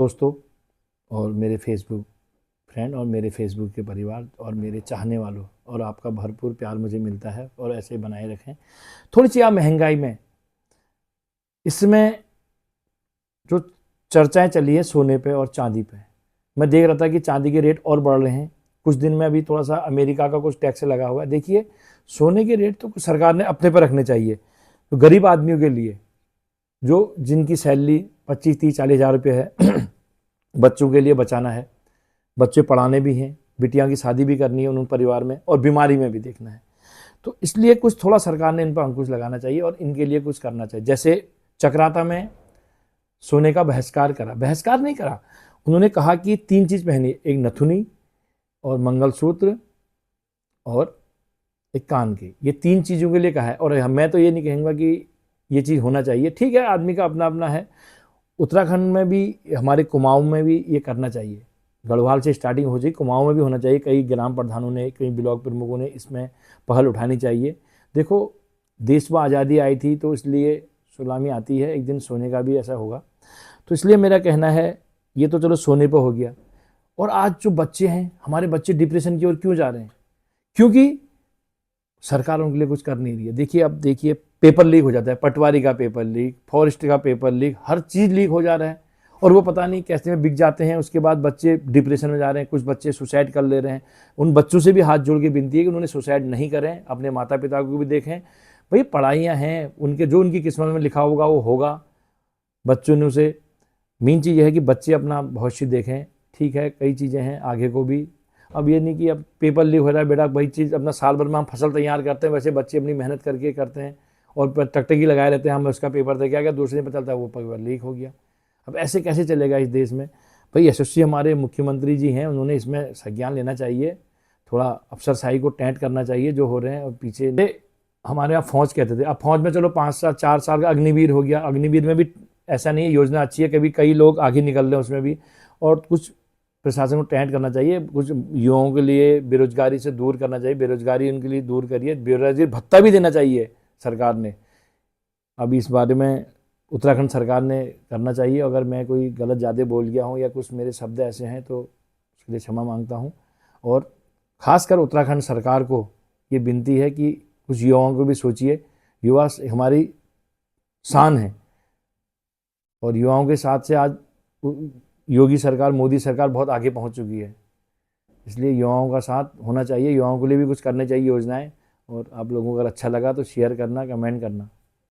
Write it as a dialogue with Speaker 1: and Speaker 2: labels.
Speaker 1: दोस्तों और मेरे फेसबुक फ्रेंड और मेरे फेसबुक के परिवार और मेरे चाहने वालों, और आपका भरपूर प्यार मुझे मिलता है और ऐसे ही बनाए रखें। थोड़ी सी आप महंगाई में इसमें जो चर्चाएं चली है सोने पे और चांदी पे, मैं देख रहा था कि चांदी के रेट और बढ़ रहे हैं। कुछ दिन में अभी थोड़ा सा अमेरिका का कुछ टैक्स लगा हुआ है। देखिए, सोने के रेट तो सरकार ने अपने पर रखने चाहिए। तो गरीब आदमियों के लिए, जो जिनकी सैलरी 25, 30, 40 हज़ार रुपये है बच्चों के लिए बचाना है, बच्चे पढ़ाने भी हैं, बिटिया की शादी भी करनी है उन परिवार में, और बीमारी में भी देखना है। तो इसलिए कुछ थोड़ा सरकार ने इन पर अंकुश लगाना चाहिए और इनके लिए कुछ करना चाहिए। जैसे चक्राता में सोने का बहिष्कार करा, बहिष्कार नहीं करा, उन्होंने कहा कि 3 चीज़ पहनी, एक नथुनी और मंगलसूत्र और एक कान की, ये 3 चीज़ों के लिए कहा है। और मैं तो ये नहीं कहूँगा कि ये चीज़ होना चाहिए, ठीक है, आदमी का अपना अपना है। उत्तराखंड में भी, हमारे कुमाऊं में भी ये करना चाहिए। गढ़वाल से स्टार्टिंग हो जाए, कुमाऊं में भी होना चाहिए। कई ग्राम प्रधानों ने, कई ब्लॉक प्रमुखों ने इसमें पहल उठानी चाहिए। देखो, देश में आज़ादी आई थी तो इसलिए सलामी आती है, एक दिन सोने का भी ऐसा होगा। तो इसलिए मेरा कहना है, ये तो चलो सोने पर हो गया। और आज जो बच्चे हैं, हमारे बच्चे डिप्रेशन की ओर क्यों जा रहे हैं? क्योंकि सरकार उनके लिए कुछ कर नहीं रही है। देखिए, अब देखिए, पेपर लीक हो जाता है, पटवारी का पेपर लीक, फॉरेस्ट का पेपर लीक, हर चीज़ लीक हो जा रहा है और वो पता नहीं कैसे में बिक जाते हैं। उसके बाद बच्चे डिप्रेशन में जा रहे हैं, कुछ बच्चे सुसाइड कर ले रहे हैं। उन बच्चों से भी हाथ जोड़ के विनती है कि उन्होंने सुसाइड नहीं करें, अपने माता पिता को भी देखें। भाई, पढ़ाइयाँ हैं उनके, जो उनकी किस्मत में लिखा होगा वो होगा। बच्चों ने उसे, मेन चीज़ यह है कि बच्चे अपना भविष्य देखें। ठीक है, कई चीज़ें हैं आगे को भी। अब ये नहीं कि अब पेपर लीक हो रहा है बेटा, वही चीज़ अपना साल भर में हम फसल तैयार करते हैं, वैसे बच्चे अपनी मेहनत करके करते हैं और टकटकी लगाए रहते हैं, हम उसका पेपर दे क्या, दूसरे दिन पता चलता है वो पेपर लीक हो गया। अब ऐसे कैसे चलेगा इस देश में? भाई, यशस्वी हमारे मुख्यमंत्री जी हैं, उन्होंने इसमें संज्ञान लेना चाहिए, थोड़ा अफसरशाही को टैंट करना चाहिए जो हो रहे हैं। और पीछे हमारे यहाँ फौज कहते थे, अब फौज में चलो 5 साल 4 साल का अग्निवीर हो गया। अग्निवीर में भी ऐसा नहीं है, योजना अच्छी है, कभी कई लोग आगे निकल रहे हैं उसमें भी। और कुछ प्रशासन को टैंट करना चाहिए, कुछ युवाओं के लिए बेरोजगारी से दूर करना चाहिए, बेरोजगारी उनके लिए दूर करिए, बेरोजगारी भत्ता भी देना चाहिए सरकार ने। अब इस बारे में उत्तराखंड सरकार ने करना चाहिए। अगर मैं कोई गलत ज़्यादा बोल गया हूँ या कुछ मेरे शब्द ऐसे हैं तो उसके लिए क्षमा मांगता हूँ। और ख़ासकर उत्तराखंड सरकार को ये विनती है कि कुछ युवाओं को भी सोचिए। युवा हमारी शान है और युवाओं के साथ से आज योगी सरकार, मोदी सरकार बहुत आगे पहुंच चुकी है। इसलिए युवाओं का साथ होना चाहिए, युवाओं के लिए भी कुछ करने चाहिए योजनाएं। और आप लोगों को अगर अच्छा लगा तो शेयर करना, कमेंट करना।